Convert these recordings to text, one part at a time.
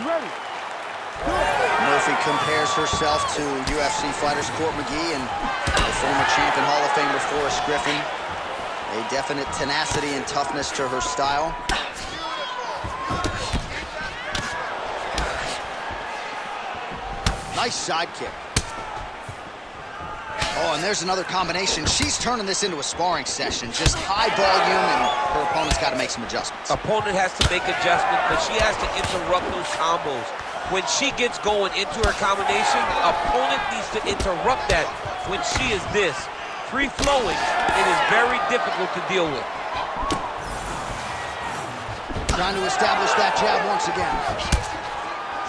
Murphy compares herself to UFC fighters Court McGee and the former champ and Hall of Famer Forrest Griffin. A definite tenacity and toughness to her style. Nice side kick. Oh, and there's another combination. She's turning this into a sparring session. Just high volume, and her opponent's got to make some adjustments. Opponent has to make adjustments, but she has to interrupt those combos. When she gets going into her combination, opponent needs to interrupt that. When she is this free-flowing, it is very difficult to deal with. Trying to establish that jab once again.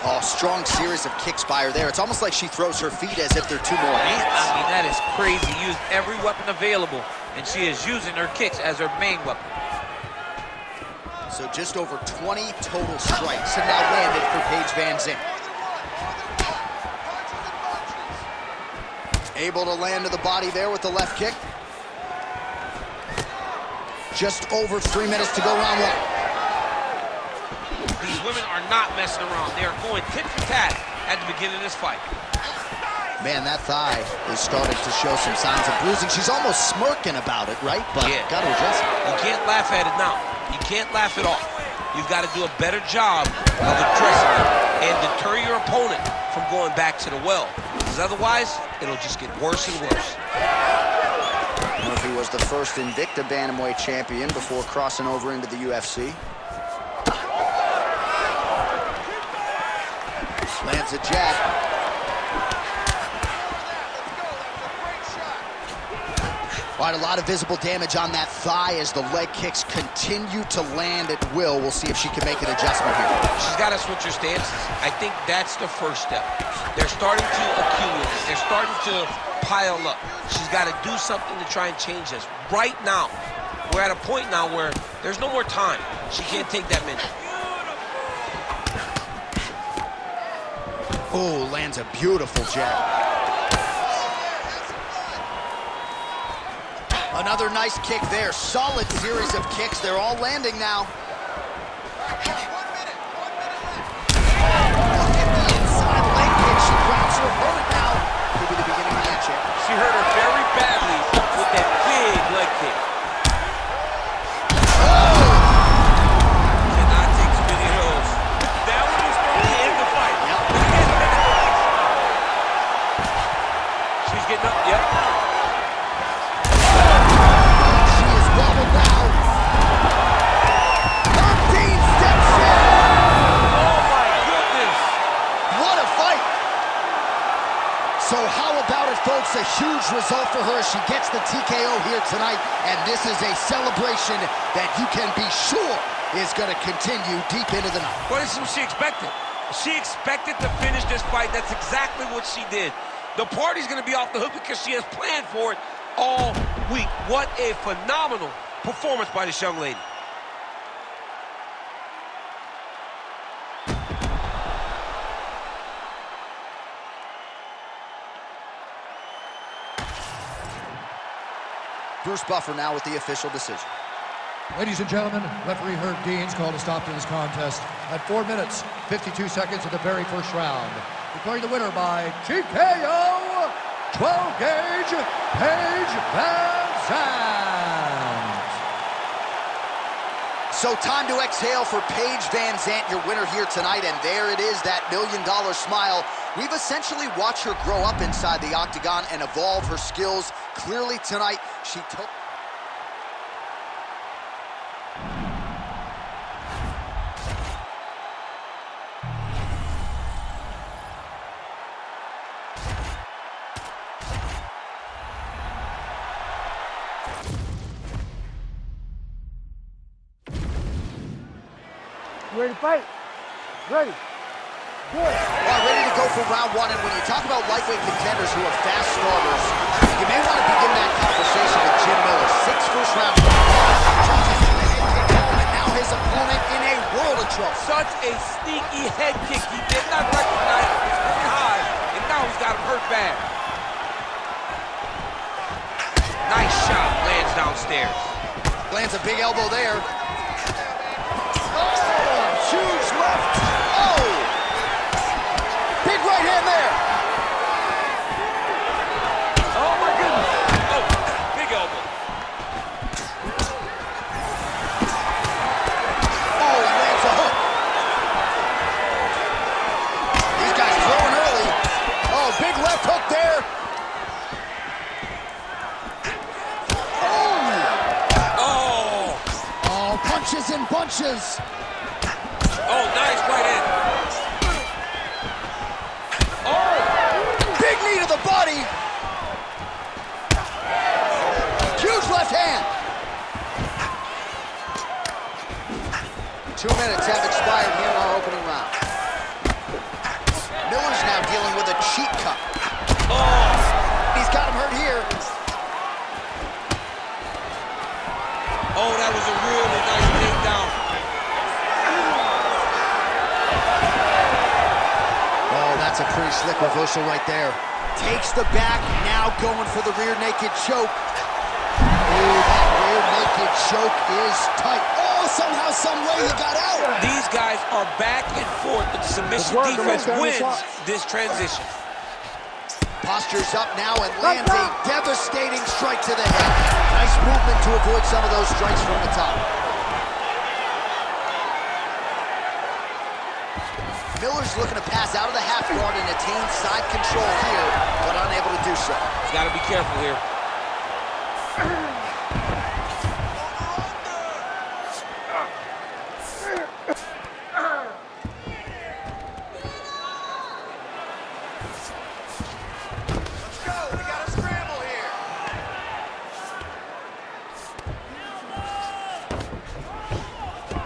Oh, strong series of kicks by her there. It's almost like she throws her feet as if they're two more hands. I mean, that is crazy. Used every weapon available, and she is using her kicks as her main weapon. So just over 20 total strikes have now landed for Paige Vanzant. Able to land to the body there with the left kick. Just over 3 minutes to go round one. These women are not messing around. They are going tit for tat at the beginning of this fight. Man, that thigh is starting to show some signs of bruising. She's almost smirking about it, right? But yeah, got to address it. You can't laugh at it now. You can't laugh it off. You've got to do a better job of addressing it and deter your opponent from going back to the well. Because otherwise, it'll just get worse and worse. Murphy was the first Invicta Bantamweight champion before crossing over into the UFC. Lands a jab. All right, a lot of visible damage on that thigh as the leg kicks continue to land at will. We'll see if she can make an adjustment here. She's got to switch her stances. I think that's the first step. They're starting to accumulate. They're starting to pile up. She's got to do something to try and change this. Right now, we're at a point now where there's no more time. She can't take that minute. Oh, lands a beautiful jab. Another nice kick there. Solid series of kicks. They're all landing now. Look at the inside leg kick. She grabs her opponent now. Could be the beginning of the match here. She hurt her very badly with that big leg kick. Oh! Cannot take too many of those. That one was going to end the fight. Yep. She's getting up. Yep. So how about it, folks? A huge result for her. She gets the TKO here tonight, and this is a celebration that you can be sure is going to continue deep into the night. Well, this is what she expected. She expected to finish this fight. That's exactly what she did. The party's going to be off the hook because she has planned for it all week. What a phenomenal performance by this young lady. Bruce Buffer now with the official decision. Ladies and gentlemen, referee Herb Dean's called a stop to this contest at 4 minutes, 52 seconds of the very first round. Declaring the winner by TKO, 12-gauge, Paige Vanzant. So time to exhale for Paige Vanzant, your winner here tonight, and there it is, that $1 million smile. We've essentially watched her grow up inside the octagon and evolve her skills. Clearly tonight, she took... Ready to fight? Ready. Good. Well, ready to go for round one, and when you talk about lightweight contenders who are fast starters, you may want to begin that conversation with Jim Miller. 6 first-round and now his opponent in a world of trouble. Such a sneaky head kick. He did not recognize it was coming high, and now he's got him hurt bad. Nice shot, lands downstairs. Lands a big elbow there. Oh, huge left. Oh! punches. Oh, nice right in. Oh! Big knee to the body. Huge left hand. 2 minutes have expired here in our opening round. Miller's now dealing with a cheek cut. Oh! He's got him hurt here. Oh, that was a really nice takedown. Oh, that's a pretty slick reversal right there. Takes the back, now going for the rear naked choke. Ooh, that rear naked choke is tight. Oh, somehow, some way he got out. These guys are back and forth, but the submission defense wins this transition. Postures up now and lands a devastating strike to the head. Nice movement to avoid some of those strikes from the top. Miller's looking to pass out of the half guard and attain side control here, but unable to do so. He's got to be careful here.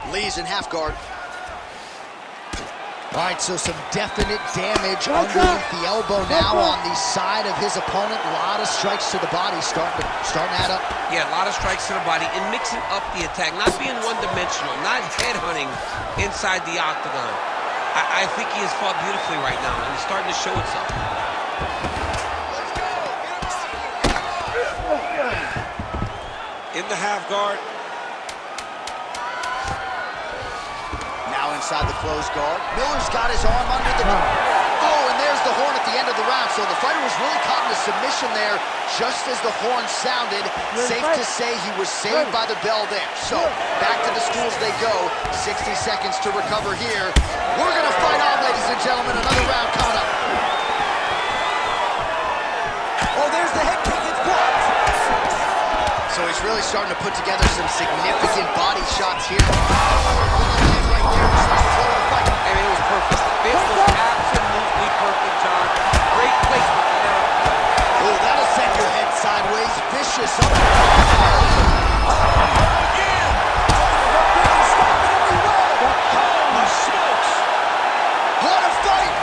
Lee's in half guard. All right, so some definite damage underneath the elbow now on the side of his opponent. A lot of strikes to the body starting to add up. Yeah, a lot of strikes to the body and mixing up the attack, not being one-dimensional, not headhunting inside the octagon. I think he has fought beautifully right now, and it's starting to show itself. In the half guard. Now inside the closed guard. Miller's got his arm under the... Oh, and there's the horn at the end of the round. So the fighter was really caught in a submission there just as the horn sounded. Safe to say he was saved by the bell there. So back to the stools they go. 60 seconds to recover here. We're going to fight on, ladies and gentlemen. Another round coming up. Oh, there's the head kick. It's blocked. So he's really starting to put together some significant body shots here. I mean, it was perfect. It was absolutely perfect, John. Great placement there. Oh, that'll send your head sideways. Vicious up. Holy smokes! What a fight!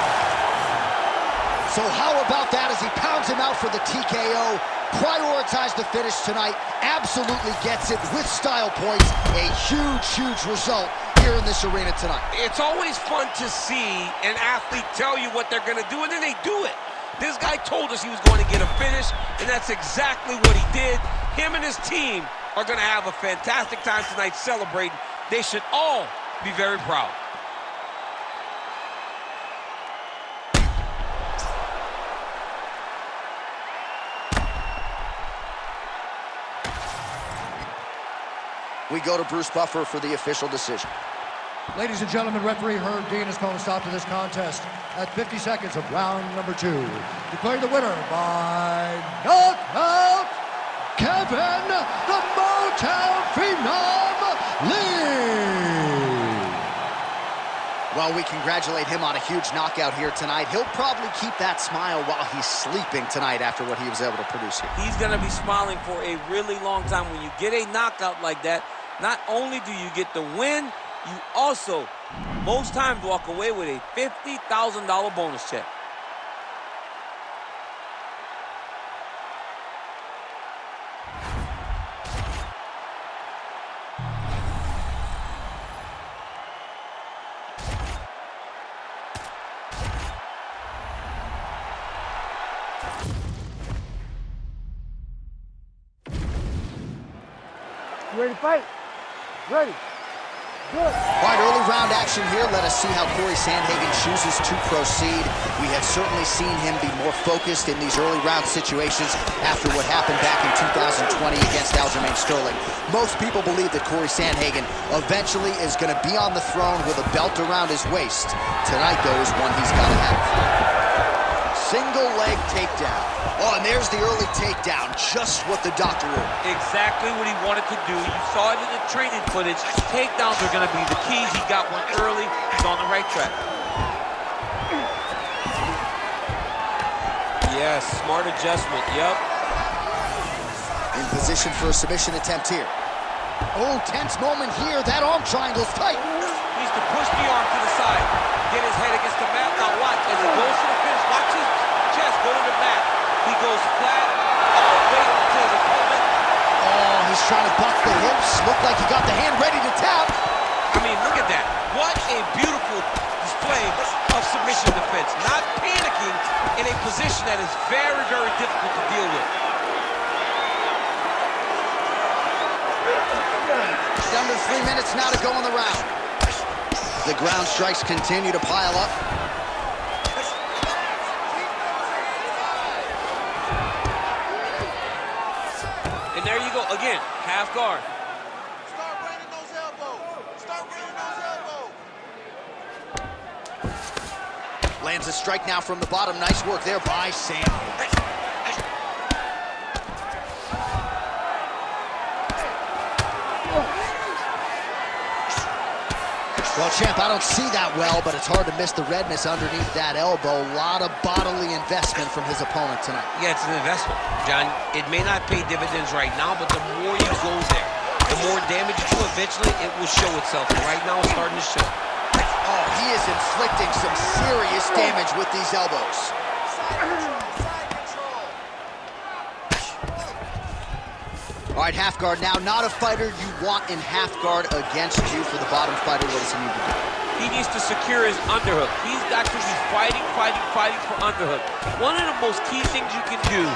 So how about that as he pounds him out for the TKO? Prioritized the finish tonight. Absolutely gets it with style points. A huge, huge result here in this arena tonight. It's always fun to see an athlete tell you what they're going to do, and then they do it. This guy told us he was going to get a finish, and that's exactly what he did. Him and his team are going to have a fantastic time tonight celebrating. They should all be very proud. We go to Bruce Buffer for the official decision. Ladies and gentlemen, referee Herb Dean has called a stop to this contest at 50 seconds of round number 2. Declaring the winner by knockout, Kevin the Motown Phenom Lee. Well, we congratulate him on a huge knockout here tonight. He'll probably keep that smile while he's sleeping tonight after what he was able to produce here. He's going to be smiling for a really long time. When you get a knockout like that, not only do you get the win, you also, most times, walk away with a $50,000 bonus check. You ready to fight? Ready. Good. All right, early round action here. Let us see how Corey Sandhagen chooses to proceed. We have certainly seen him be more focused in these early round situations after what happened back in 2020 against Aljamain Sterling. Most people believe that Corey Sandhagen eventually is going to be on the throne with a belt around his waist. Tonight, though, is one he's got to have. Single leg takedown. Oh, and there's the early takedown. Just what the doctor ordered. Exactly what he wanted to do. You saw it in the training footage. Takedowns are going to be the keys. He got one early. He's on the right track. Yes, smart adjustment. Yep. In position for a submission attempt here. Oh, tense moment here. That arm triangle's tight. Needs to push the arm to the side. Get his head against the mat. Now watch as he goes to the finish. Watch his chest go to the mat. He goes flat. Wait to his opponent. Oh, he's trying to buck the hips. Looked like he got the hand ready to tap. I mean, look at that. What a beautiful display of submission defense. Not panicking in a position that is very, very difficult to deal with. Under 3 minutes now to go in the round. The ground strikes continue to pile up. And there you go, again, half guard. Start bringing those elbows. Start bringing those elbows. Lands a strike now from the bottom. Nice work there by Sam. Well, champ, I don't see that well, but it's hard to miss the redness underneath that elbow. A lot of bodily investment from his opponent tonight. Yeah, it's an investment, John. It may not pay dividends right now, but the more you go there, the more damage you do eventually, it will show itself. And right now, it's starting to show. Oh, he is inflicting some serious damage with these elbows. All right, half guard now. Not a fighter you want in half guard against you. For the bottom fighter, what does he need to do? He needs to secure his underhook. He's got to be fighting for underhook. One of the most key things you can do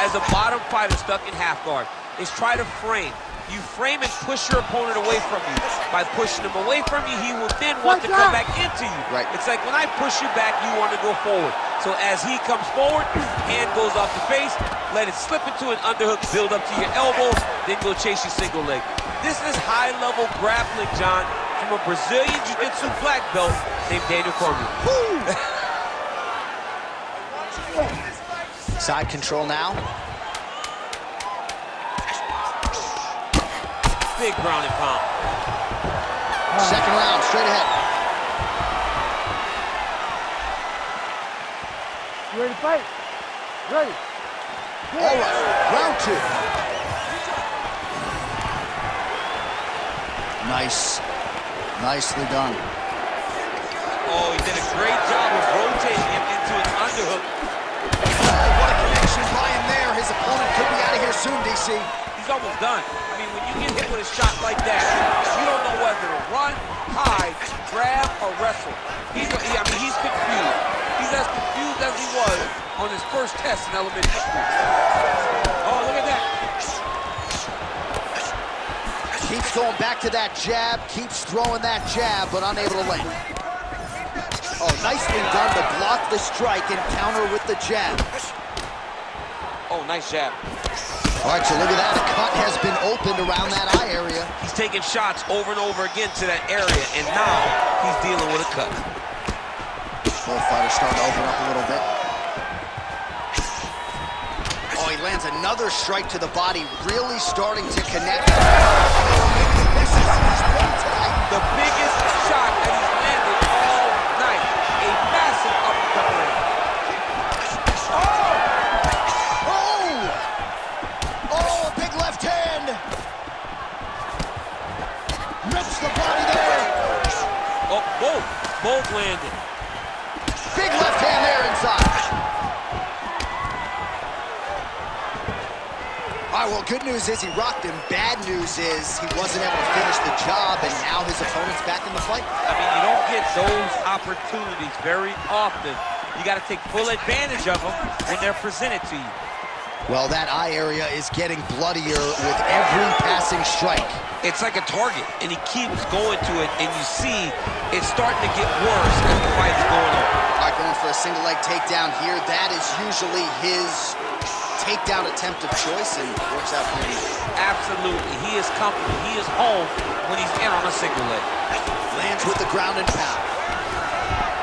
as a bottom fighter stuck in half guard is try to frame. You frame and push your opponent away from you. By pushing him away from you, he will then want to come back into you. Right. It's like when I push you back, you want to go forward. So as he comes forward, hand goes off the face, let it slip into an underhook, build up to your elbow, then go chase your single leg. This is high-level grappling, John, from a Brazilian Jiu-Jitsu black belt named Daniel Cormier. Side control now. Big ground and pound. Second round, straight ahead. You ready to fight? Ready. All right, round two. Nicely done. Oh, he did a great job of rotating him into an underhook. Oh, what a connection by him there. His opponent could be out of here soon, DC. He's almost done. I mean, when you get hit with a shot like that, you don't know whether to run, hide, grab, or wrestle. He's confused. He's as confused as he was on his first test in elementary school. Oh, look at that. Keeps going back to that jab, keeps throwing that jab, but unable to land. Oh, nicely done to block the strike and counter with the jab. Oh, nice jab. All right, so look at that. A cut has been opened around that eye area. He's taking shots over and over again to that area, and now he's dealing with a cut. Both fighters starting to open up a little bit. Oh, he lands another strike to the body, really starting to connect. This is his one tonight. The biggest shot that he's landed all night. A massive uppercut land. Oh, a big left hand. Rips the body there. Oh, both landed. Big left hand there inside. All right, well, good news is he rocked him. Bad news is he wasn't able to finish the job, and now his opponent's back in the fight. I mean, you don't get those opportunities very often. You got to take full advantage of them when they're presented to you. Well, that eye area is getting bloodier with every passing strike. It's like a target, and he keeps going to it, and you see it's starting to get worse as the fight is going on. All right, going for a single leg takedown here. That is usually his takedown attempt of choice, and works out for him. Absolutely. He is comfortable. He is home when he's in on a single leg. Lands with the ground and pound.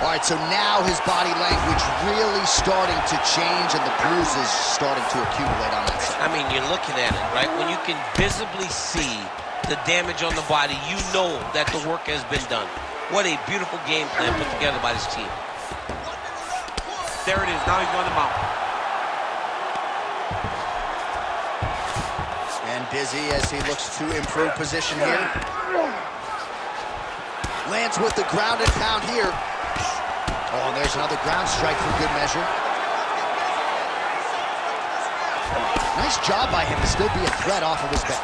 All right, so now his body language really starting to change and the bruises starting to accumulate on that side. I mean, you're looking at it, right? When you can visibly see the damage on the body, you know that the work has been done. What a beautiful game plan put together by this team. There it is. Now he's going to mount. And busy as he looks to improve position here. Lands with the ground and pound here. Oh, and there's another ground strike for good measure. Nice job by him to still be a threat off of his back.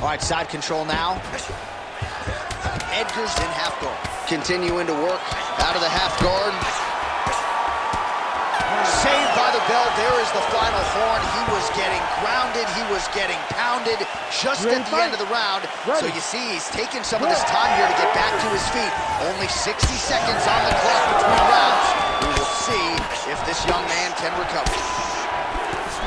All right, side control now. Edgar's in half guard. Continuing to work out of the half guard. Saved by the bell. There is the final horn. He was getting grounded. He was getting pounded just at the end of the round. So you see he's taking some of this time here to get back to his feet. Only 60 seconds on the clock between rounds. We will see if this young man can recover.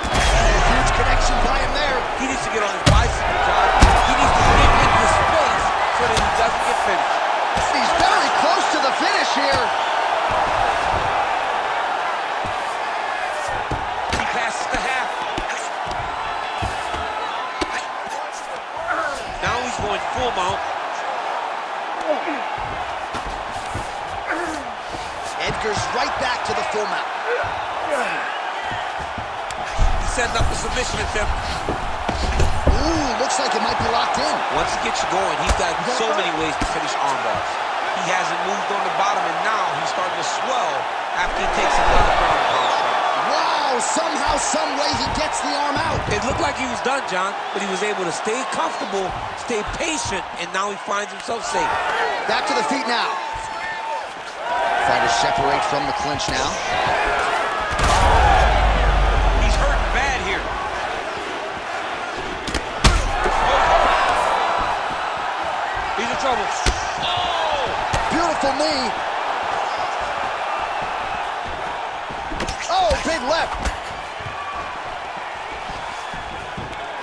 Huge connection by him there. He needs to get on his bicycle, John. He needs to get into space so that he doesn't get finished. He's very close to the finish here. He passes the half. Now he's going full mount. Edgar's right back to the full mount. He's setting up the submission attempt. Ooh, looks like it might be locked in. Once he gets you going, he's got so many ways to finish arm bars. He hasn't moved on the bottom, and now he's starting to swell after he takes another ground and pound strike. Wow, somehow, some way he gets the arm out. It looked like he was done, John, but he was able to stay comfortable, stay patient, and now he finds himself safe. Back to the feet now. Fighters separate from the clinch now. He's hurting bad here. He's in trouble. Oh! Beautiful knee. Oh, big left.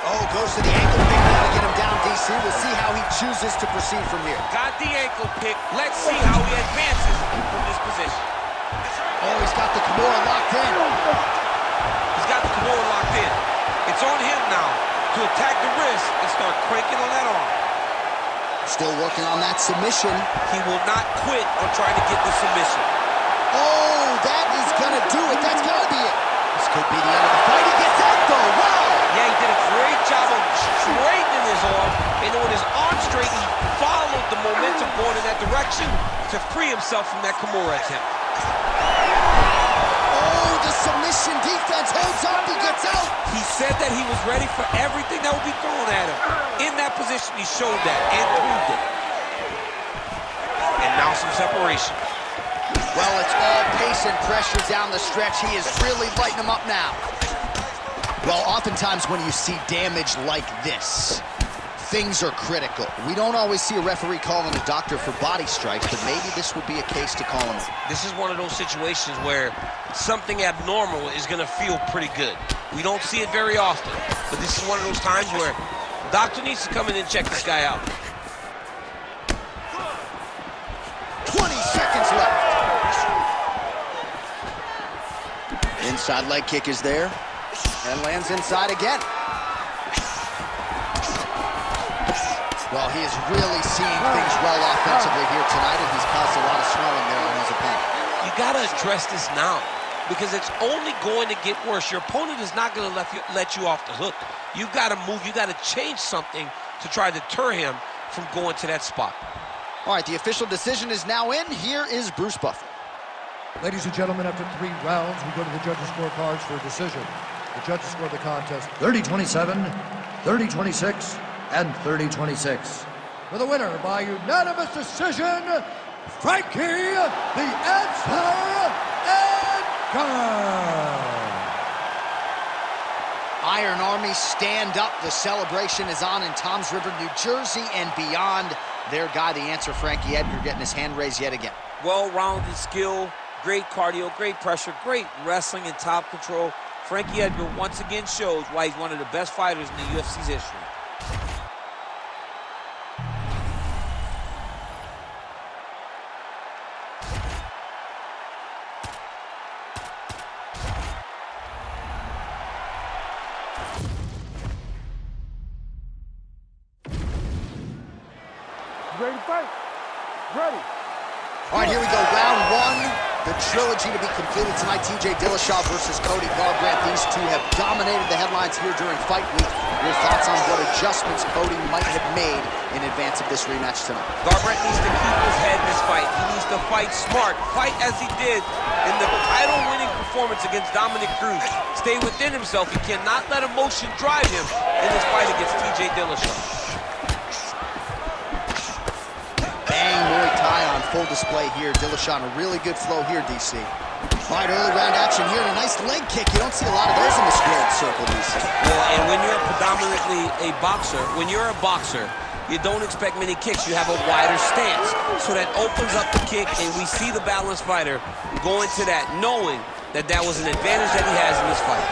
Oh, goes to the ankle pick now to get him down, DC. We'll see how he chooses to proceed from here. Got the ankle pick. Let's see how he advances from this position. Oh, he's got the Kimura locked in. He's got the Kimura locked in. It's on him now to attack the wrist and start cranking on that arm. Still working on that submission. He will not quit on trying to get the submission. Oh, that is gonna do it. That's gotta be it. This could be the end of the fight. He gets out though. Wow! Yeah, he did a great job of straightening his arm. And when his arm straightened, he followed the momentum going in that direction to free himself from that Kimura attempt. Oh, the submission defense holds up. He gets out. He said that he was ready for everything that would be thrown at him. In that position, he showed that and proved it. And now some separation. Well, it's all pace and pressure down the stretch. He is really lighting him up now. Well, oftentimes when you see damage like this, things are critical. We don't always see a referee calling a doctor for body strikes, but maybe this would be a case to call him. This is one of those situations where something abnormal is going to feel pretty good. We don't see it very often, but this is one of those times where the doctor needs to come in and check this guy out. 20 seconds left. Inside leg kick is there, and lands inside again. Well, he is really seeing things well offensively here tonight, and he's caused a lot of swelling there on his opponent. You got to address this now because it's only going to get worse. Your opponent is not going to let you off the hook. You've got to move. You've got to change something to try to deter him from going to that spot. All right, the official decision is now in. Here is Bruce Buffer. Ladies and gentlemen, after 3 rounds, we go to the judges' scorecards for a decision. The judges scored the contest 30-27, 30-26, and 30-26. For the winner by unanimous decision, Frankie the Answer Edgar. Iron Army stand up. The celebration is on in Toms River, New Jersey, and beyond. Their guy, the Answer, Frankie Edgar, getting his hand raised yet again. Well-rounded skill, great cardio, great pressure, great wrestling and top control. Frankie Edgar once again shows why he's one of the best fighters in the UFC's history. fight? Ready. All right, here we go. Round one. The trilogy to be completed tonight. TJ Dillashaw versus Cody Garbrandt. These two have dominated the headlines here during fight week. Your thoughts on what adjustments Cody might have made in advance of this rematch tonight? Garbrandt needs to keep his head in this fight. He needs to fight smart. Fight as he did in the title-winning performance against Dominic Cruz. Stay within himself. He cannot let emotion drive him in this fight against TJ Dillashaw. Bang, Muay Thai on full display here. Dillashaw on a really good flow here, DC. All right, early round action here. A nice leg kick. You don't see a lot of those in the squared circle, DC. Well, and when you're predominantly a boxer, you don't expect many kicks. You have a wider stance. So that opens up the kick, and we see the balanced fighter go into that, knowing that that was an advantage that he has in this fight.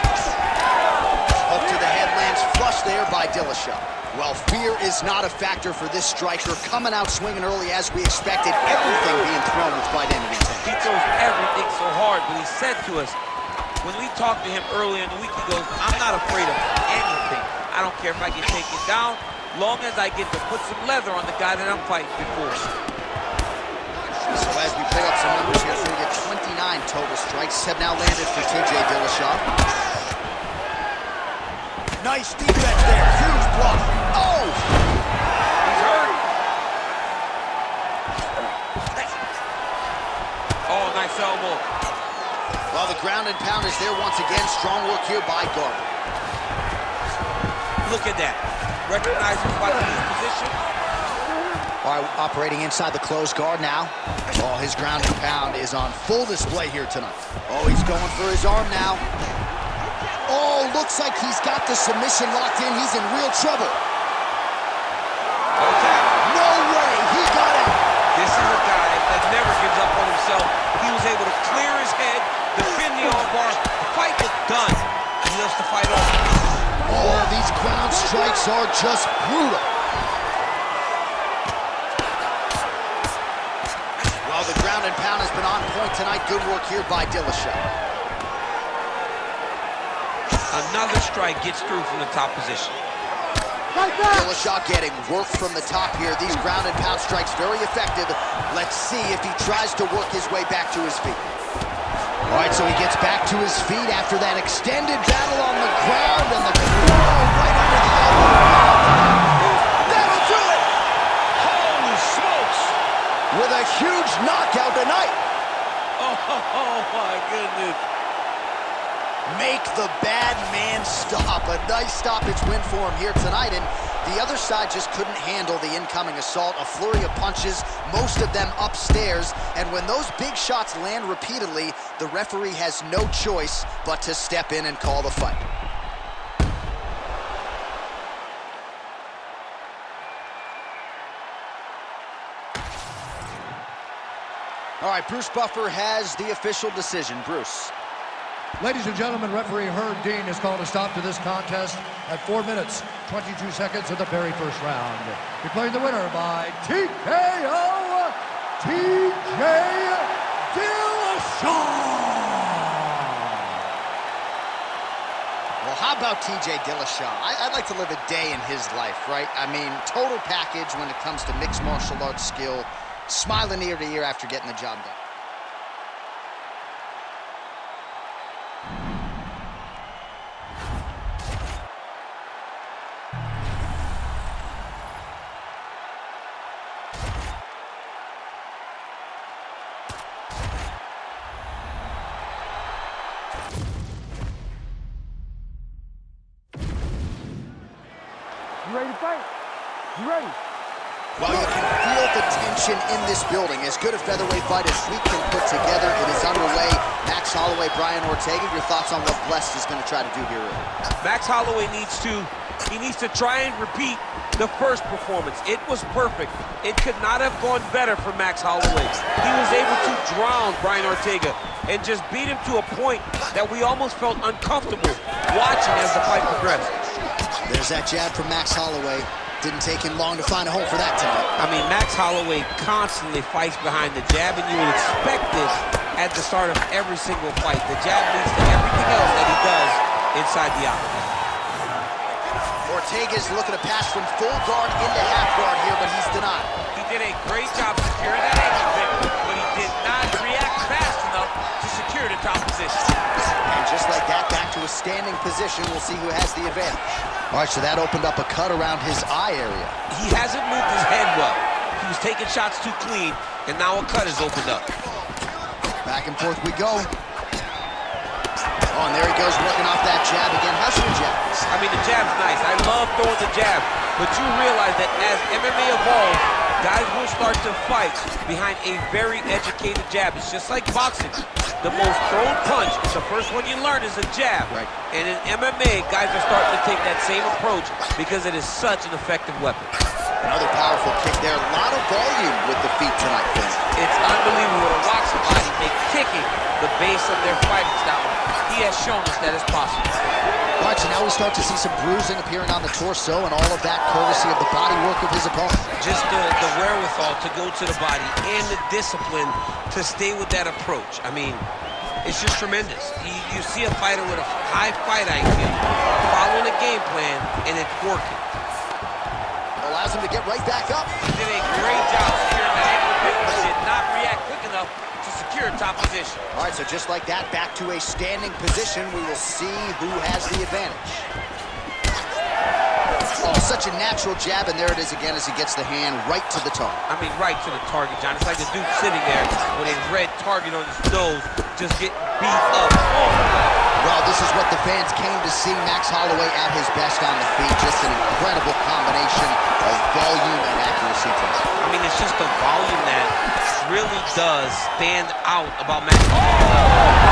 Up to the head, lands flush there by Dillashaw. Well, fear is not a factor for this striker, coming out swinging early as we expected, everything being thrown with fight ending intent. He throws everything so hard, but he said to us, when we talked to him earlier in the week, he goes, I'm not afraid of anything. I don't care if I get taken down, long as I get to put some leather on the guy that I'm fighting before. So as we pull up some numbers here, so we get 29 total strikes have now landed for TJ Dillashaw. Nice defense there, huge block. Oh! He's hurt. Oh, nice elbow. Well, the ground and pound is there once again. Strong work here by Garbrandt. Look at that. Recognize his position. All right, operating inside the closed guard now. Oh, his ground and pound is on full display here tonight. Oh, he's going for his arm now. Oh, looks like he's got the submission locked in. He's in real trouble. Okay. No way, he got it. This is a guy that never gives up on himself. He was able to clear his head, defend the armbar. The fight was done. He loves to fight on. Oh, these ground strikes are just brutal. Well, the ground and pound has been on point tonight. Good work here by Dillashaw. Another strike gets through from the top position. Dillashaw getting work from the top here. These ground and pound strikes very effective. Let's see if he tries to work his way back to his feet. All right, so he gets back to his feet after that extended battle on the ground, and the right under the elbow. That'll do it! Holy smokes! With a huge knockout tonight. Oh my goodness. Make the bad man stop. A nice stoppage win for him here tonight, and the other side just couldn't handle the incoming assault. A flurry of punches, most of them upstairs, and when those big shots land repeatedly, the referee has no choice but to step in and call the fight. All right, Bruce Buffer has the official decision. Bruce. Ladies and gentlemen, referee Herb Dean has called a stop to this contest at 4 minutes, 22 seconds of the very first round. Declaring the winner by TKO, TJ Dillashaw. Well, how about TJ Dillashaw? I'd like to live a day in his life, right? I mean, total package when it comes to mixed martial arts skill, smiling ear to ear after getting the job done. You ready to fight? You ready? Well, you can feel the tension in this building. As good a featherweight fight as we can put together, it is underway. Max Holloway, Brian Ortega, your thoughts on what Blessed is going to try to do here? Max Holloway needs to try and repeat the first performance. It was perfect. It could not have gone better for Max Holloway. He was able to drown Brian Ortega and just beat him to a point that we almost felt uncomfortable watching as the fight progressed. There's that jab from Max Holloway. Didn't take him long to find a home for that tonight. I mean, Max Holloway constantly fights behind the jab, and you would expect this at the start of every single fight. The jab leads to everything else that he does inside the octagon. Ortega's looking to pass from full guard into half guard here, but he's denied. He did a great job securing that ankle pick, but he did not react fast enough to secure the top position. And just like that, back to a standing position. We'll see who has the advantage. All right, so that opened up a cut around his eye area. He hasn't moved his head well. He was taking shots too clean, and now a cut has opened up. Back and forth we go. Oh, and there he goes, working off that jab again. How's your jab? I mean, the jab's nice. I love throwing the jab, but you realize that as MMA evolves, guys will start to fight behind a very educated jab. It's just like boxing. The most thrown punch is the first one you learn is a jab. Right. And in MMA, guys are starting to take that same approach because it is such an effective weapon. Another powerful kick there. A lot of volume with the feet tonight, Finn. It's unbelievable to watch somebody make kicking the base of their fighting style. He has shown us that it's possible. All right, so now we start to see some bruising appearing on the torso, and all of that courtesy of the body work of his opponent. Just the wherewithal to go to the body and the discipline to stay with that approach. I mean, it's just tremendous. You see a fighter with a high fight IQ following a game plan, and it's working. Allows him to get right back up. He did a great job securing that ankle pick, but did not react quick enough to secure top position. All right, so just like that, back to a standing position. We will see who has the advantage. Oh, such a natural jab, and there it is again as he gets the hand right to the target. I mean, right to the target, John. It's like the dude sitting there with a red target on his nose, just getting beat up. Oh. Well, this is what the fans came to see. Max Holloway at his best on the feet. Just an incredible combination of volume and accuracy. I mean, it's just the volume that really does stand out about Max. Wow!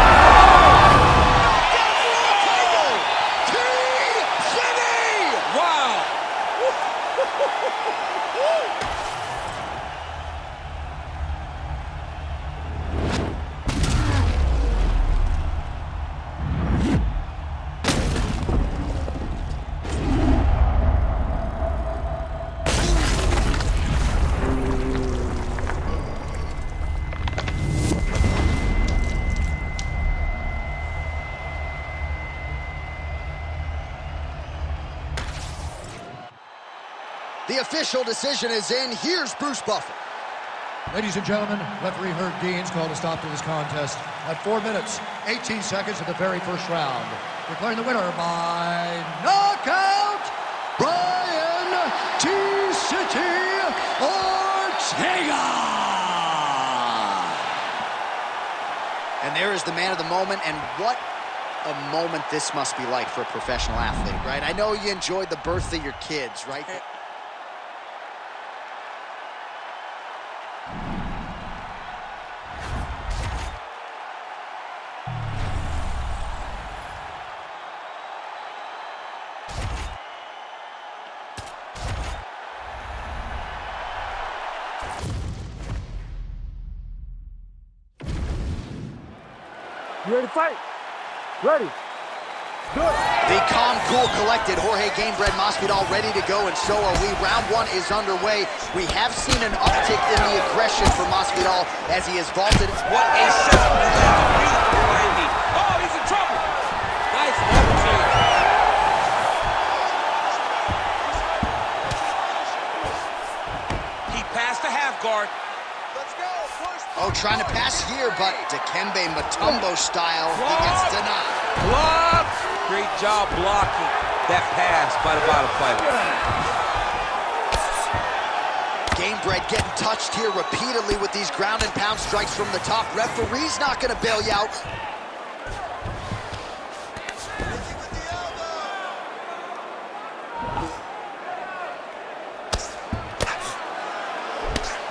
The official decision is in. Here's Bruce Buffer. Ladies and gentlemen, referee Herb Dean's called a stop to this contest at 4 minutes, 18 seconds of the very first round. Declaring the winner by knockout, Brian T-City Ortega! And there is the man of the moment, and what a moment this must be like for a professional athlete, right? I know you enjoyed the birth of your kids, right? You ready to fight? Ready. Good. The calm, cool, collected Jorge Masvidal ready to go, and so are we. Round one is underway. We have seen an uptick in the aggression for Masvidal as he has vaulted. What a setup. Beautiful behind me. Oh, he's in trouble. Nice level change. He passed the half guard. Let's go. Push. Oh, trying to pass here, but Dikembe Mutombo style, he gets denied. Block. Great job blocking that pass by the bottom fighter. Garbrandt getting touched here repeatedly with these ground and pound strikes from the top. Referee's not going to bail you out.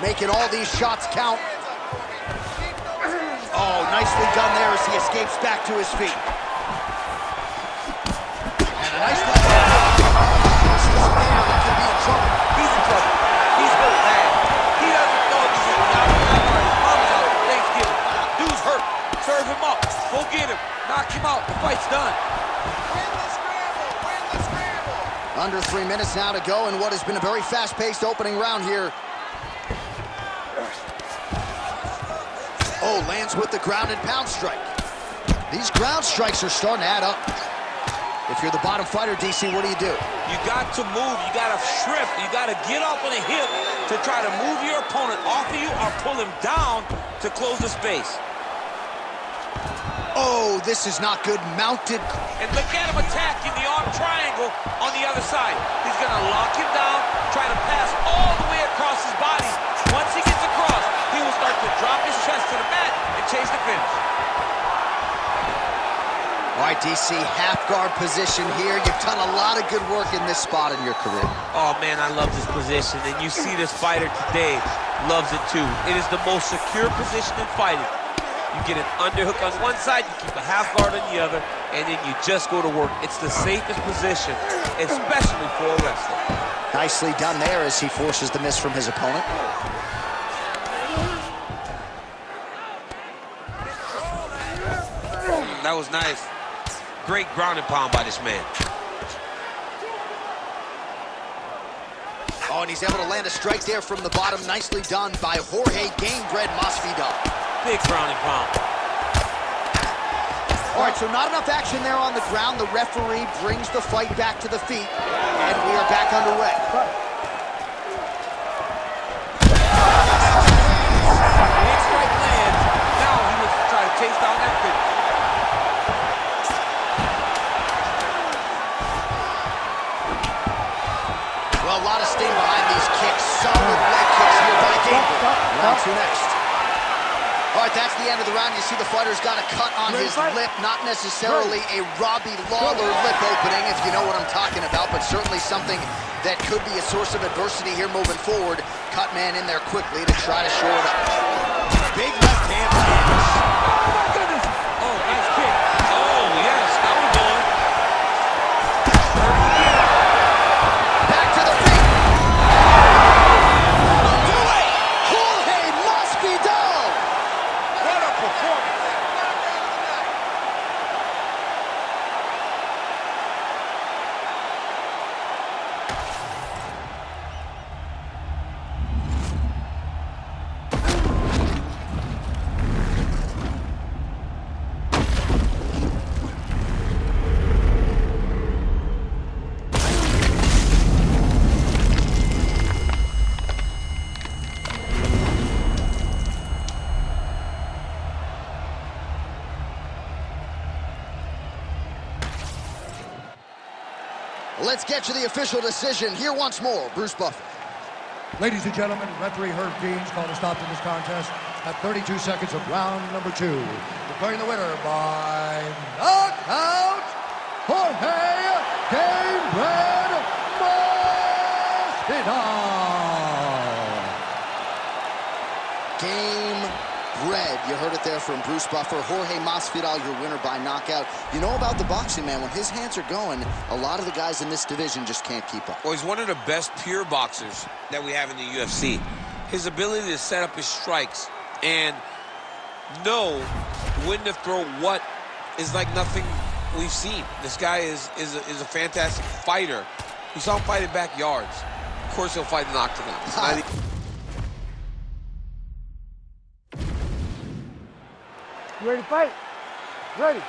Making all these shots count. Oh, nicely done there as he escapes back to his feet. And a nice left hook. This is a man that could be in trouble. He's in trouble. He's hurt bad. He doesn't know if he's in the His mama's out for Thanksgiving. Dude's hurt. Serve him up. Go get him. Knock him out. The fight's done. Win the scramble. Win the scramble. Under 3 minutes now to go in what has been a very fast-paced opening round here. Oh, lands with the ground and pound strike. These ground strikes are starting to add up. If you're the bottom fighter, DC, what do? You got to move. You got to strip. You got to get off on a hip to try to move your opponent off of you or pull him down to close the space. Oh, this is not good. Mounted. And look at him attacking the arm triangle on the other side. He's going to lock him down, try to pass all the way across his body. Once he gets across, he will start to drop his chest to the mat and chase the finish. All right, DC, half guard position here. You've done a lot of good work in this spot in your career. Oh, man, I love this position. And you see this fighter today loves it, too. It is the most secure position in fighting. You get an underhook on one side, you keep a half guard on the other, and then you just go to work. It's the safest position, especially for a wrestler. Nicely done there as he forces the miss from his opponent. That was nice. Great ground and pound by this man. Oh, and he's able to land a strike there from the bottom. Nicely done by Jorge Gamebred Masvidal. Big ground and pound. All right, so not enough action there on the ground. The referee brings the fight back to the feet, and we are back underway. Big strike lands. Now he looks to try to chase down that finish. Well, a lot of sting behind these kicks. Solid leg kicks here by Gamebred. Round two next. All right, that's the end of the round. You see the fighter's got a cut on his lip. Not necessarily a Robbie Lawler lip opening, if you know what I'm talking about, but certainly something that could be a source of adversity here moving forward. Cut man in there quickly to try to shore it up. Big left hand lands. Oh, my goodness. Oh, nice kick. Oh, yes. Now we're going. Back to the feet. Jorge Masvidal. What a performance. Let's get to the official decision. Here once more, Bruce Buffer. Ladies and gentlemen, referee Herb Dean's called a stop to this contest at 32 seconds of round number 2. Declaring the winner by knockout, Jorge Gamebred Masvidal. Gamebred. You heard it there from Bruce Buffer. Jorge Masvidal, your winner by knockout. You know about the boxing, man. When his hands are going, a lot of the guys in this division just can't keep up. Well, he's one of the best pure boxers that we have in the UFC. His ability to set up his strikes and know when to throw what is like nothing we've seen. This guy is a fantastic fighter. We saw him fight in backyards. Of course, he'll fight in the octagon. You ready to fight? Ready.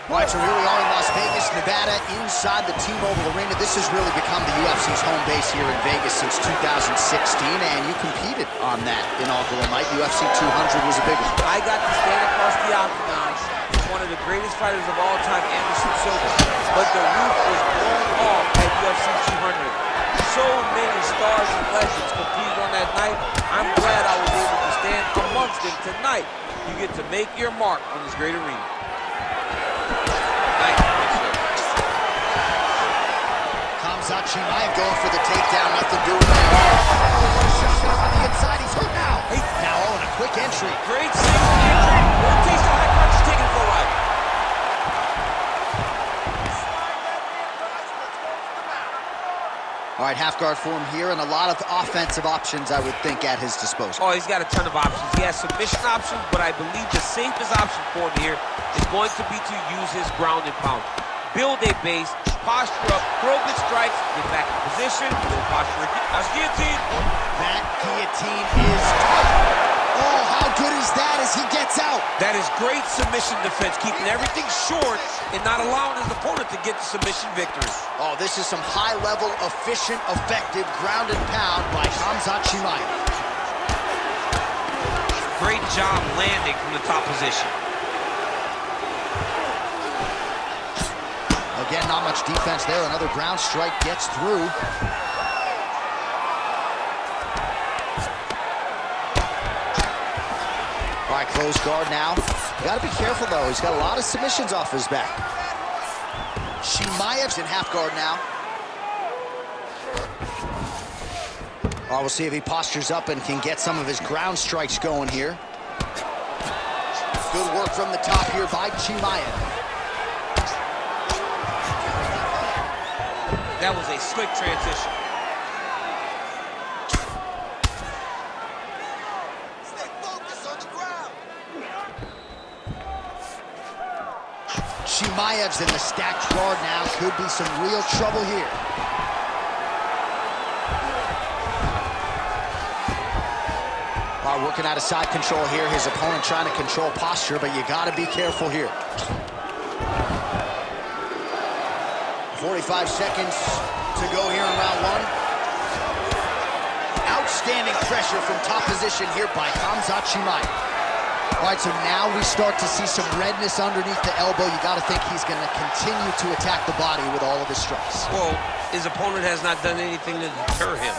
All right, so here we are in Las Vegas, Nevada, inside the T-Mobile Arena. This has really become the UFC's home base here in Vegas since 2016, and you competed on that inaugural night. UFC 200 was a big one. I got to stand across the octagon with one of the greatest fighters of all time, Anderson Silva. But the roof was blown off at UFC 200. So many stars and legends competed on that night. I'm glad I was able to stand amongst them tonight. You get to make your mark on this great arena. Vanzant, Chimaev going for the takedown, nothing doing there. Oh, shot on the inside, he's hurt now. Now, oh, and a quick entry. Great single entry. Ortega high punch, taking it for a ride. All right, half guard form here, and a lot of offensive options, I would think, at his disposal. Oh, he's got a ton of options. He has submission options, but I believe the safest option for him here is going to be to use his ground and pound. Build a base, posture up, throw good strikes, get back in position, build posture. That's guillotine. That guillotine is tough. Oh, how good is that as as he gets out. That is great submission defense, keeping everything short and not allowing his opponent to get the submission victory. Oh, this is some high-level, efficient, effective ground and pound by Vanzant Chimaev. Great job landing from the top position. Again, not much defense there. Another ground strike gets through. All right, close guard now. You gotta be careful, though. He's got a lot of submissions off his back. Chimaev's in half guard now. Oh, we'll see if he postures up and can get some of his ground strikes going here. Good work from the top here by Chimaev. That was a slick transition. Stay focused on the ground. Chimaev's in the stacked guard now. Could be some real trouble here. All right, working out of side control here. His opponent trying to control posture, but you got to be careful here. 45 seconds to go here in round one. Outstanding pressure from top position here by Vanzant Chimaev. All right, so now we start to see some redness underneath the elbow. You got to think he's going to continue to attack the body with all of his strikes. Well, his opponent has not done anything to deter him.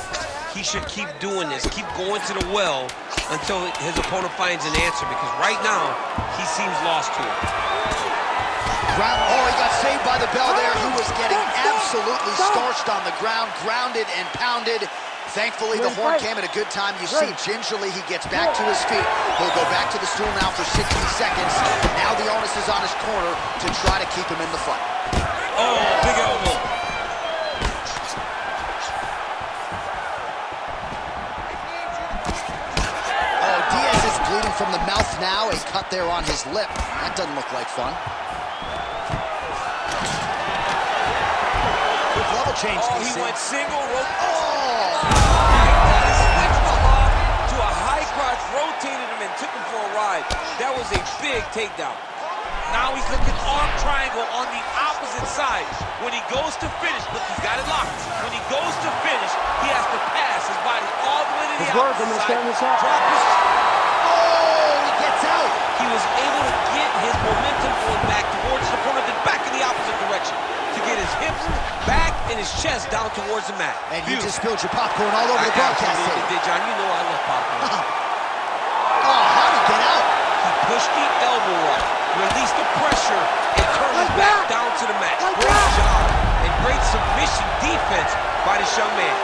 He should keep doing this, keep going to the well until his opponent finds an answer, because right now, he seems lost to it. Oh, he got saved by the bell there. He was getting absolutely starched on the ground, grounded and pounded. Thankfully, the horn came at a good time. You see, gingerly, he gets back to his feet. He'll go back to the stool now for 60 seconds. Now the onus is on his corner to try to keep him in the fight. Oh, big elbow. Oh, Diaz is bleeding from the mouth now. A cut there on his lip. That doesn't look like fun. Good level change. Oh, he went single rope. Switched the lock to a high crotch, rotated him and took him for a ride. That was a big takedown. Now he's looking arm triangle on the opposite side. When he goes to finish, look, he's got it locked. When he goes to finish, he has to pass his body all the way to the opposite side. Drop his... Oh, he gets out. He was able to get his momentum going back towards his opponent, then back in the opposite direction to get his hips back and his chest down towards the mat. And you just spilled your popcorn all over the broadcast. Absolutely did, John. You know I love popcorn. Oh, how'd he get out? He pushed the elbow up, released the pressure, and turned his back down to the mat. Great job and great submission defense by this young man.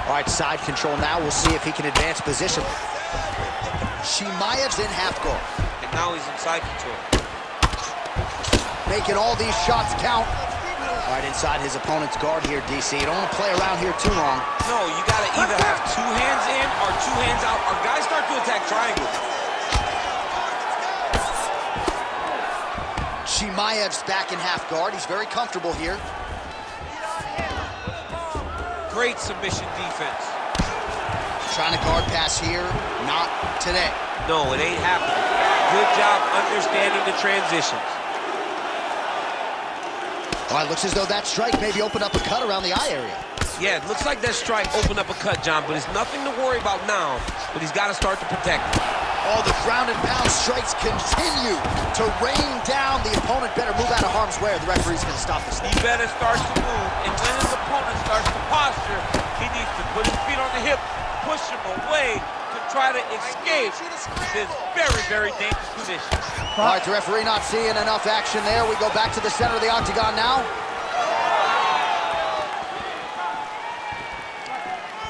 All right, side control now. We'll see if he can advance position. Chimaev's in half guard. And now he's in side control. Making all these shots count. All right, inside his opponent's guard here, DC. You don't want to play around here too long. No, you got to either have two hands in or two hands out. Our guys start to attack triangles. Chimaev's back in half guard. He's very comfortable here. Great submission defense. Trying to guard pass here. Not today. No, it ain't happening. Good job understanding the transitions. All right, looks as though that strike maybe opened up a cut around the eye area. Yeah, it looks like that strike opened up a cut, John, but it's nothing to worry about now, but he's got to start to protect it. Oh, the ground and pound strikes continue to rain down. The opponent better move out of harm's way or the referee's going to stop this thing. He better start to move, and when his opponent starts to posture, he needs to put his feet on the hip, push him away to try to escape this very, very dangerous position. All right, the referee not seeing enough action there. We go back to the center of the octagon now.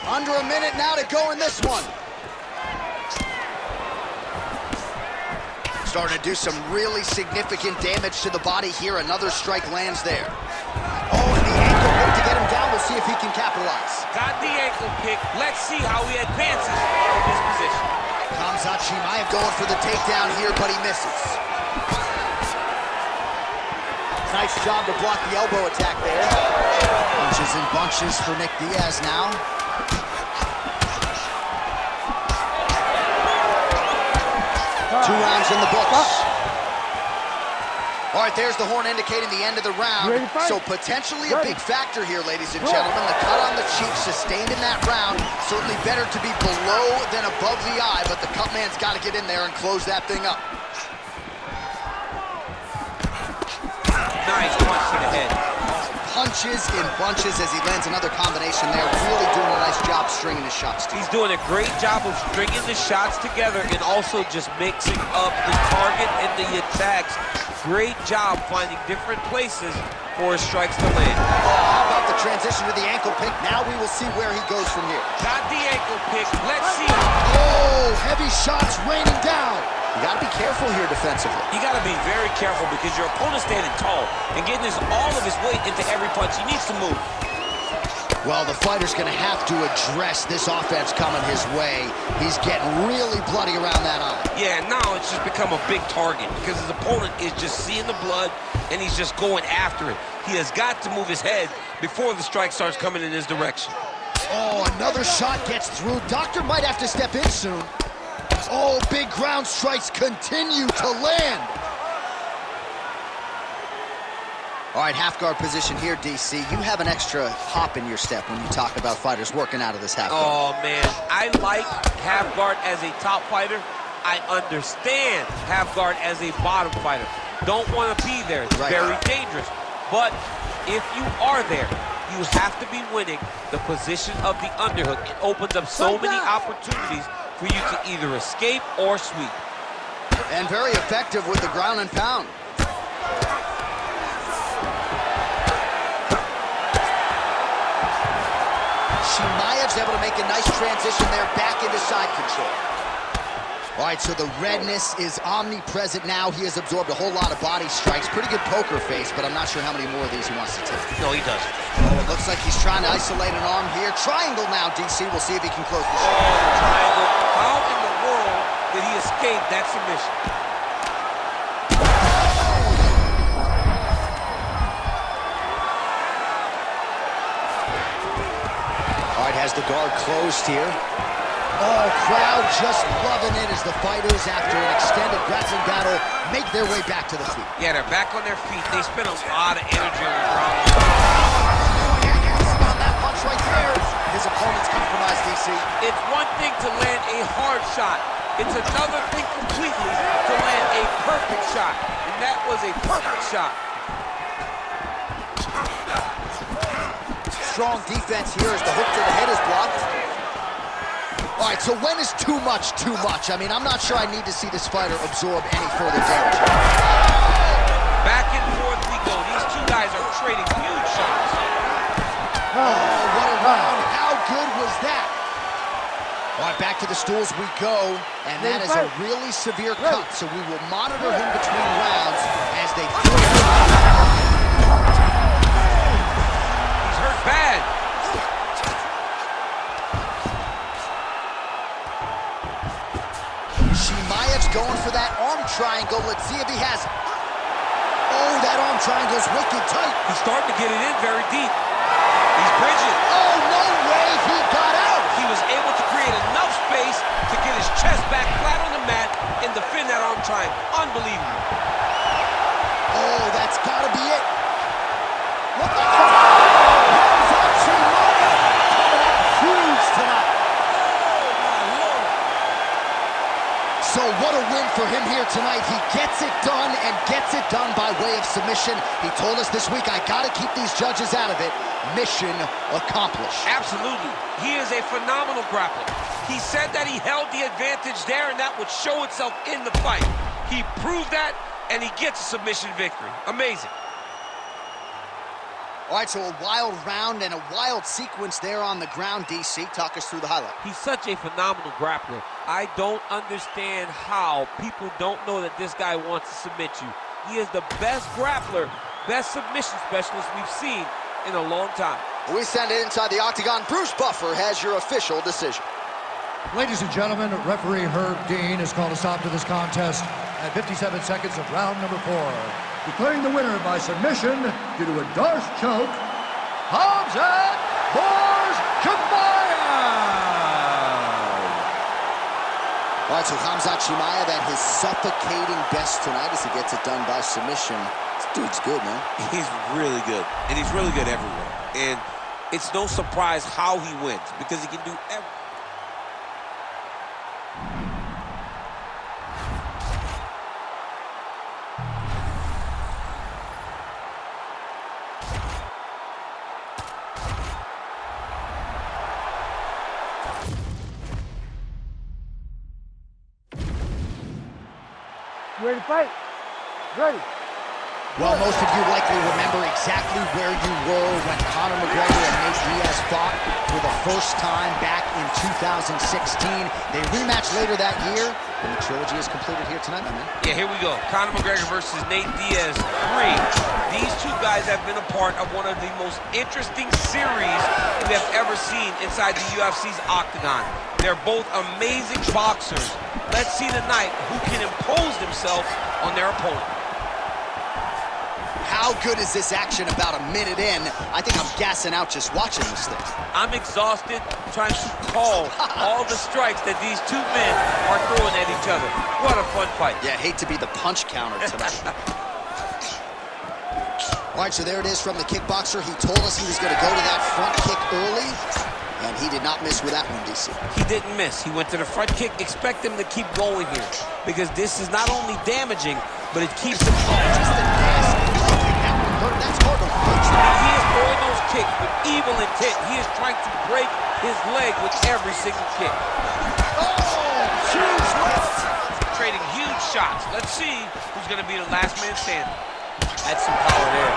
Under a minute now to go in this one. Starting to do some really significant damage to the body here. Another strike lands there. Oh, and the ankle pick to get him down. We'll see if he can capitalize. Got the ankle pick. Let's see how he advances from this position. Vanzant Chimaev going for the takedown here, but he misses. Nice job to block the elbow attack there. Bunches and bunches. finishes for Nick Diaz now. Two rounds in the books. All right, there's the horn indicating the end of the round. So potentially a big factor here, ladies and gentlemen. The cut on the cheek sustained in that round. Certainly better to be below than above the eye, but the cut man's got to get in there and close that thing up. Nice punch to the head. Punches in bunches as he lands another combination there. Really doing a nice job stringing his shots. He's doing a great job of stringing the shots together and also just mixing up the target and the attacks. Great job finding different places for his strikes to land. How about the transition to the ankle pick? Now we will see where he goes from here. Got the ankle pick. Let's see. Oh, heavy shots raining down. You got to be careful here defensively. You got to be very careful because your opponent's standing tall and getting all of his weight into every punch. He needs to move. Well, the fighter's going to have to address this offense coming his way. He's getting really bloody around that eye. Yeah, now it's just become a big target because his opponent is just seeing the blood and he's just going after it. He has got to move his head before the strike starts coming in his direction. Oh, another shot gets through. Doctor might have to step in soon. Oh, big ground strikes continue to land. All right, half guard position here, DC. You have an extra hop in your step when you talk about fighters working out of this half guard. Oh, man. I like half guard as a top fighter. I understand half guard as a bottom fighter. Don't want to be there. It's very dangerous. But if you are there, you have to be winning the position of the underhook. It opens up so many opportunities for you to either escape or sweep. And very effective with the ground and pound. Chimaev's able to make a nice transition there back into side control. All right, so the redness is omnipresent now. He has absorbed a whole lot of body strikes. Pretty good poker face, but I'm not sure how many more of these he wants to take. No, he doesn't. Oh, it looks like he's trying to isolate an arm here. Triangle now, DC. We'll see if he can close the shot. Oh, triangle. How in the world did he escape that submission? All right, has the guard closed here. Oh, crowd just loving it as the fighters, after an extended grappling battle, make their way back to the feet. Yeah, they're back on their feet. They spend a lot of energy on the ground. On that punch right there. His opponent's compromised, DC. It's one thing to land a hard shot. It's another thing completely to land a perfect shot. And that was a perfect shot. Strong defense here as the hook to the head is blocked. All right, so when is too much too much? I mean, I'm not sure I need to see this fighter absorb any further damage. Back and forth we go. These two guys are trading huge shots. Oh, what a round. How good was that? All right, back to the stools we go, and that is a really severe cut, so we will monitor him between rounds as they fill him. He's hurt bad. Chimaev's going for that arm triangle. Let's see if he has it. Oh, that arm triangle's wicked tight. He's starting to get it in very deep. He's bridging. Oh, no way he got out. He was able to create enough space to get his chest back flat on the mat and defend that arm triangle. Unbelievable. Oh, that's got to be it. What the huge tonight. So what a win for him here tonight. He gets it done and gets it done by way of submission. He told us this week, I got to keep these judges out of it. Mission accomplished. Absolutely. He is a phenomenal grappler. He said that he held the advantage there and that would show itself in the fight. He proved that and he gets a submission victory. Amazing. All right, so a wild round and a wild sequence there on the ground, DC. Talk us through the highlight. He's such a phenomenal grappler. I don't understand how people don't know that this guy wants to submit you. He is the best grappler, best submission specialist we've seen in a long time. We send it inside the octagon. Bruce Buffer has your official decision. Ladies and gentlemen, referee Herb Dean has called a stop to this contest at 57 seconds of round number 4. Declaring the winner by submission due to a Darce choke, Vanzant. All right, so Vanzant Chimaev at his suffocating best tonight as he gets it done by submission. This dude's good, man. He's really good, and he's really good everywhere. And it's no surprise how he wins, because he can do everything. You ready to fight? Ready. Well, most of you likely remember exactly where you were when Conor McGregor and Nate Diaz fought for the first time back in 2016. They rematched later that year, and the trilogy is completed here tonight, my man. Yeah, here we go. Conor McGregor versus Nate Diaz 3. These two guys have been a part of one of the most interesting series we have ever seen inside the UFC's octagon. They're both amazing boxers. Let's see tonight who can impose themselves on their opponent. How good is this action about a minute in? I think I'm gassing out just watching this thing. I'm exhausted trying to call all the strikes that these two men are throwing at each other. What a fun fight. Yeah, hate to be the punch counter tonight. All right, so there it is from the kickboxer. He told us he was going to go to that front kick early, and he did not miss with that one, DC. He didn't miss. He went to the front kick. Expect him to keep going here, because this is not only damaging, but it keeps him up. Just a nasty leg kick. That's hard to punch. He is throwing those kicks with evil intent. He is trying to break his leg with every single kick. Oh, huge lift. Trading huge shots. Let's see who's going to be the last man standing. That's some power there.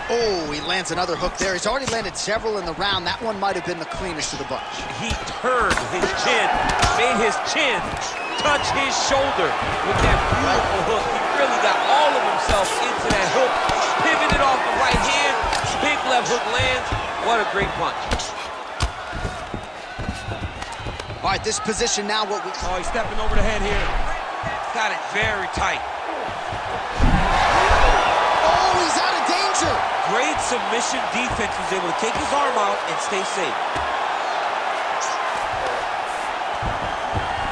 Oh, he lands another hook there. He's already landed several in the round. That one might have been the cleanest of the bunch. He turned his chin, made his chin touch his shoulder with that beautiful hook. He really got all of himself into that hook, pivoted off the right hand, big left hook lands. What a great punch. All right, this position now, what we... Oh, he's stepping over the head here. Got it very tight. Oh, he's out of danger. Great submission defense. He was able to take his arm out and stay safe.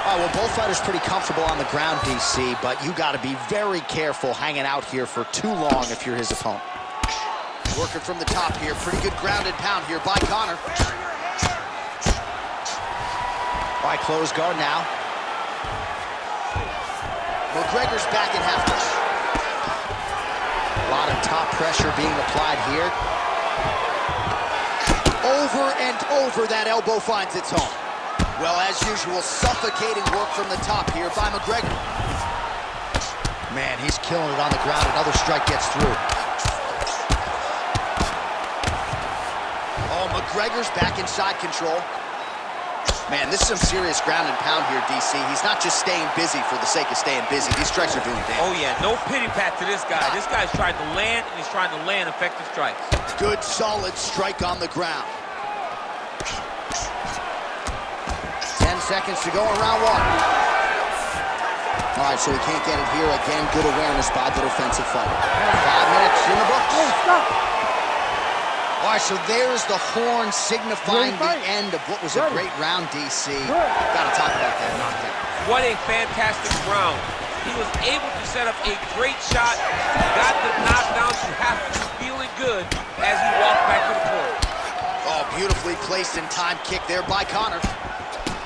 All right, well, both fighters pretty comfortable on the ground, DC, but you got to be very careful hanging out here for too long if you're his opponent. Working from the top here. Pretty good grounded pound here by Conor. All right, close guard now. McGregor's back in half guard. A lot of top pressure being applied here. Over and over, that elbow finds its home. Well, as usual, suffocating work from the top here by McGregor. Man, he's killing it on the ground. Another strike gets through. Oh, McGregor's back in side control. Man, this is some serious ground and pound here, DC. He's not just staying busy for the sake of staying busy. These strikes are doing damage. Oh, yeah, no pity pat to this guy. This guy's trying to land, and he's trying to land effective strikes. Good, solid strike on the ground. 10 seconds to go in round one. All right, so he can't get it here. Again, good awareness by the defensive fighter. 5 minutes in the books. Hey, stop. All right, so there's the horn signifying the end of what was a great round, DC. Got to talk about that knockdown. What a fantastic round. He was able to set up a great shot, got the knockdown. You have to be feeling good as he walked back to the corner. Oh, beautifully placed and timed kick there by Conor.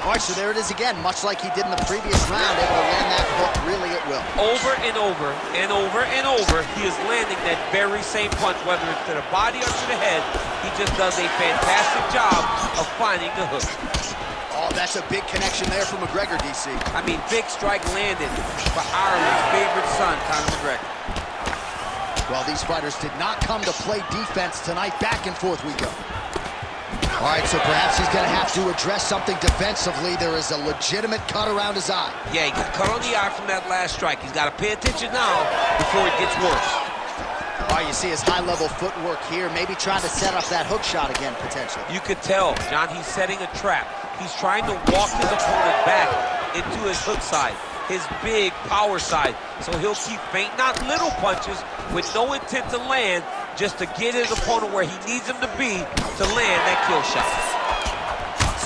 All right, so there it is again, much like he did in the previous round, able to land that hook really at will. Over and over and over and over, he is landing that very same punch, whether it's to the body or to the head. He just does a fantastic job of finding the hook. Oh, that's a big connection there for McGregor, DC. I mean, big strike landed for Ireland's favorite son, Conor McGregor. Well, these fighters did not come to play defense tonight. Back and forth we go. All right, so perhaps he's going to have to address something defensively. There is a legitimate cut around his eye. Yeah, he got cut on the eye from that last strike. He's got to pay attention now before it gets worse. All right, you see his high-level footwork here, maybe trying to set up that hook shot again, potentially. You could tell, John, he's setting a trap. He's trying to walk his opponent back into his hook side, his big power side. So he'll keep feinting out little punches with no intent to land, just to get his opponent where he needs him to be to land that kill shot.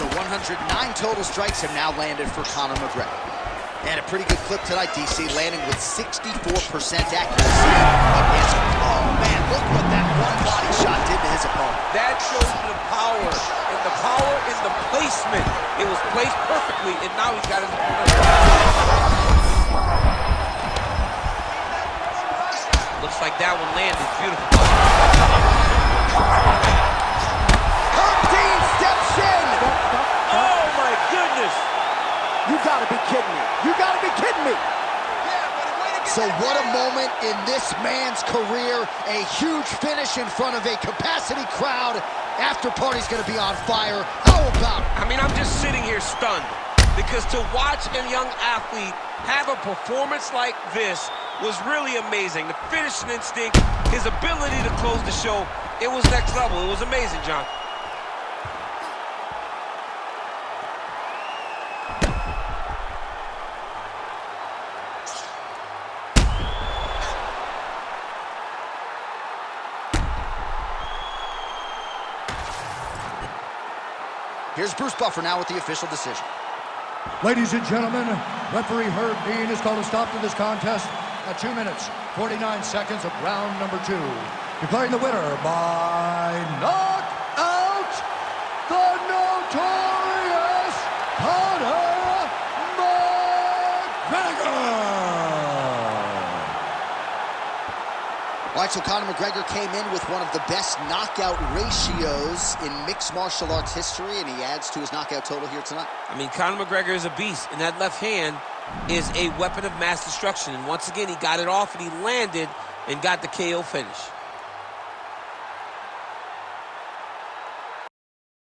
So 109 total strikes have now landed for Conor McGregor. And a pretty good clip tonight, DC, landing with 64% accuracy against... Oh, man, look what that one body shot did to his opponent. That shows you the power in the placement. It was placed perfectly, and now he's got his opponent. Looks like that one landed beautiful. Dean steps in! Oh, my goodness! You gotta be kidding me. You gotta be kidding me. So what a moment in this man's career. A huge finish in front of a capacity crowd. After party's gonna be on fire. How about it? I mean, I'm just sitting here stunned, because to watch a young athlete have a performance like this was really amazing. The finishing instinct, his ability to close the show, it was next level. It was amazing, John. Here's Bruce Buffer now with the official decision. Ladies and gentlemen, referee Herb Dean has called a stop to this contest at 2 minutes, 49 seconds of round number 2. Declaring the winner by knockout, the notorious Conor McGregor! All right, so Conor McGregor came in with one of the best knockout ratios in mixed martial arts history, and he adds to his knockout total here tonight. I mean, Conor McGregor is a beast, and that left hand is a weapon of mass destruction. And once again, he got it off, and he landed and got the KO finish.